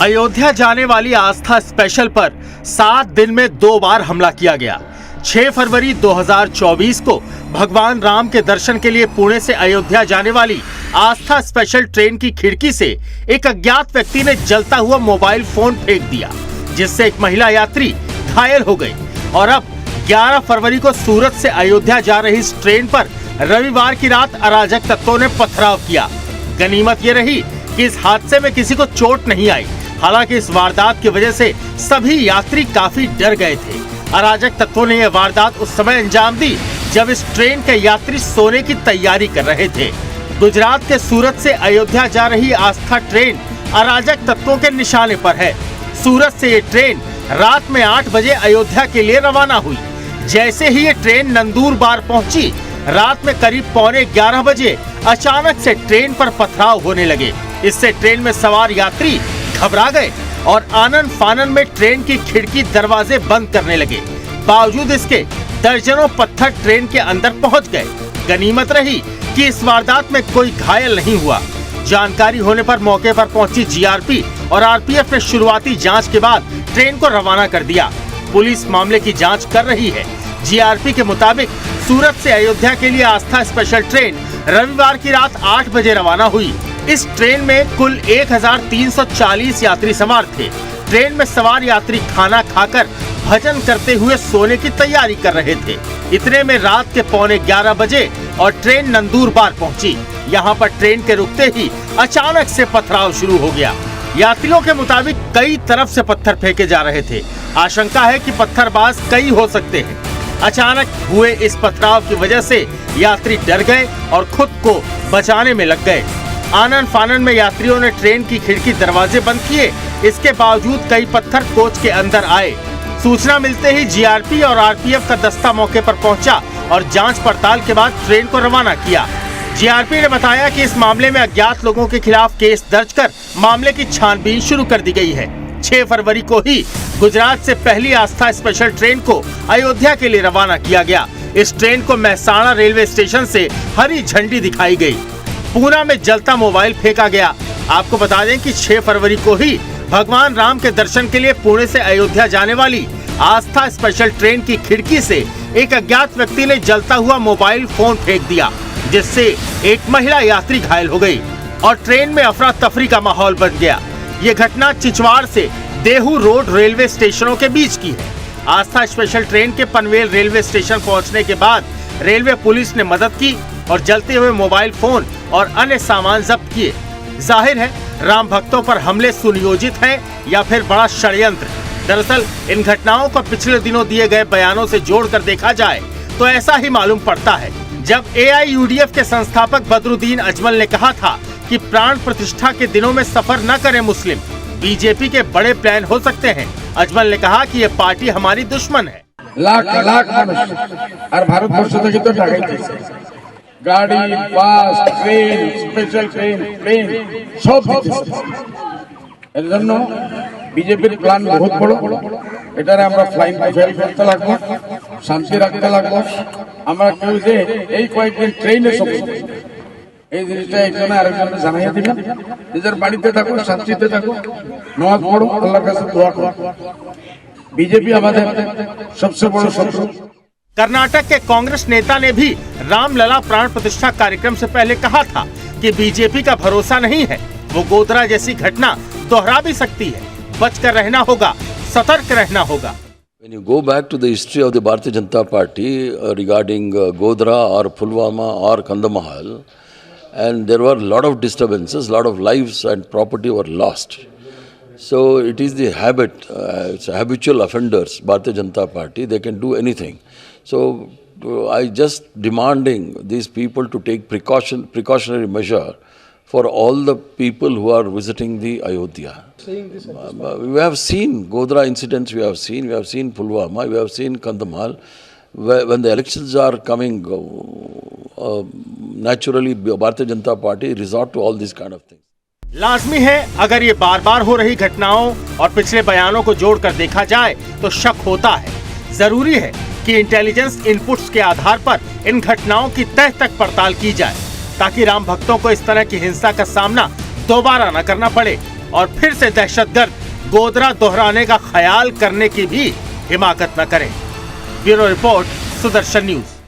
अयोध्या जाने वाली आस्था स्पेशल पर 7 दिन में 2 बार हमला किया गया। 6 फरवरी 2024 को भगवान राम के दर्शन के लिए पुणे से अयोध्या जाने वाली आस्था स्पेशल ट्रेन की खिड़की से एक अज्ञात व्यक्ति ने जलता हुआ मोबाइल फोन फेंक दिया, जिससे एक महिला यात्री घायल हो गई। और अब 11 फरवरी को सूरत से अयोध्या जा रही इस ट्रेन पर रविवार की रात अराजक तत्वों ने पथराव किया। गनीमत ये रही कि इस हादसे में किसी को चोट नहीं आई। हालांकि इस वारदात की वजह से सभी यात्री काफी डर गए थे। अराजक तत्वों ने यह वारदात उस समय अंजाम दी जब इस ट्रेन के यात्री सोने की तैयारी कर रहे थे। गुजरात के सूरत से अयोध्या जा रही आस्था ट्रेन अराजक तत्वों के निशाने पर है। सूरत से ये ट्रेन रात में 8 बजे अयोध्या के लिए रवाना हुई। जैसे ही ये ट्रेन नंदूरबार पहुंची, रात में करीब 11:15 बजे अचानक से ट्रेन पर पथराव होने लगे। इससे ट्रेन में सवार यात्री घबरा गए और आनन फानन में ट्रेन की खिड़की दरवाजे बंद करने लगे। बावजूद इसके दर्जनों पत्थर ट्रेन के अंदर पहुंच गए। गनीमत रही कि इस वारदात में कोई घायल नहीं हुआ। जानकारी होने पर मौके पर पहुंची जीआरपी और आरपीएफ ने शुरुआती जांच के बाद ट्रेन को रवाना कर दिया। पुलिस मामले की जांच कर रही है। जीआरपी के मुताबिक सूरत से अयोध्या के लिए आस्था स्पेशल ट्रेन रविवार की रात 8 बजे रवाना हुई। इस ट्रेन में कुल 1340 यात्री सवार थे। ट्रेन में सवार यात्री खाना खाकर भजन करते हुए सोने की तैयारी कर रहे थे। इतने में रात के 11:15 बजे और ट्रेन नंदूरबार पहुंची। यहां पर ट्रेन के रुकते ही अचानक से पथराव शुरू हो गया। यात्रियों के मुताबिक कई तरफ से पत्थर फेंके जा रहे थे। आशंका है कि पत्थरबाज कई हो सकते हैं। अचानक हुए इस पथराव की वजह से यात्री डर गए और खुद को बचाने में लग गए। आनन फानन में यात्रियों ने ट्रेन की खिड़की दरवाजे बंद किए। इसके बावजूद कई पत्थर कोच के अंदर आए। सूचना मिलते ही जीआरपी और आरपीएफ का दस्ता मौके पर पहुंचा और जांच पड़ताल के बाद ट्रेन को रवाना किया। जीआरपी ने बताया कि इस मामले में अज्ञात लोगों के खिलाफ केस दर्ज कर मामले की छानबीन शुरू कर दी गई है। 6 फरवरी को ही गुजरात से पहली आस्था स्पेशल ट्रेन को अयोध्या के लिए रवाना किया गया। इस ट्रेन को मेहसाणा रेलवे स्टेशन से हरी झंडी दिखाई गई। पूना में जलता मोबाइल फेंका गया। आपको बता दें कि 6 फरवरी को ही भगवान राम के दर्शन के लिए पुणे से अयोध्या जाने वाली आस्था स्पेशल ट्रेन की खिड़की से एक अज्ञात व्यक्ति ने जलता हुआ मोबाइल फोन फेंक दिया, जिससे एक महिला यात्री घायल हो गई और ट्रेन में अफरा तफरी का माहौल बन गया। ये घटना चिचवाड़ से देहू रोड रेलवे स्टेशनों के बीच की है। आस्था स्पेशल ट्रेन के पनवेल रेलवे स्टेशन पहुंचने के बाद रेलवे पुलिस ने मदद की और जलते हुए मोबाइल फोन और अन्य सामान जब्त किए। जाहिर है राम भक्तों पर हमले सुनियोजित हैं या फिर बड़ा षड्यंत्र। दरअसल इन घटनाओं को पिछले दिनों दिए गए बयानों से जोड़कर देखा जाए तो ऐसा ही मालूम पड़ता है। जब एआईयूडीएफ के संस्थापक बदरुद्दीन अजमल ने कहा था कि प्राण प्रतिष्ठा के दिनों में सफर न करें मुस्लिम, बीजेपी के बड़े प्लान हो सकते हैं। अजमल ने कहा कि ये पार्टी हमारी दुश्मन है। लाख लाख और भारतवर्ष থেকে তো টাকাই দিয়েছে গাড়ি bus train special train plane সব দিতেছে এর জন্য বিজেপির প্ল্যান বহুত বড় এটারে আমরা ফ্লাইং ফেল করতে লাগবো শান্তি রাখতে লাগবো আমরা কেউ যে এই কয়েকদিন ট্রেনে সব এই জিনিসটা একজনে আরেকজনকে জানাইয়া দিবেন নিজের বাড়িতে থাকো শান্তিতে থাকো নামাজ পড়ো আল্লাহর কাছে দোয়া করো बीजेपी हमारे सबसे बड़ा शत्रु। कर्नाटक के कांग्रेस नेता ने भी रामलला प्राण प्रतिष्ठा कार्यक्रम से पहले कहा था कि बीजेपी का भरोसा नहीं है। वो गोधरा जैसी घटना दोहरा भी सकती है। बचकर रहना होगा, सतर्क रहना होगा। When you go back to the history of the Bharatiya Janata Party regarding Godhra or Pulwama or Kandahar, and there were a lot of disturbances, a lot of lives and property were lost. So it is the habit, it's habitual offenders, Bharatiya Janata Party, they can do anything. So I just demanding these people to take precautionary measure for all the people who are visiting the Ayodhya. We have seen Godhra incidents, we have seen Pulwama, we have seen Kandahar. When the elections are coming, naturally Bharatiya Janata Party resort to all these kind of things. लाजमी है अगर ये बार बार हो रही घटनाओं और पिछले बयानों को जोड़कर देखा जाए तो शक होता है। जरूरी है कि इंटेलिजेंस इनपुट्स के आधार पर इन घटनाओं की तह तक पड़ताल की जाए ताकि राम भक्तों को इस तरह की हिंसा का सामना दोबारा न करना पड़े। और फिर से दहशतगर्द गोधरा दोहराने का ख्याल करने की भी हिमाकत न करें। Bureau report, Sudarshan news.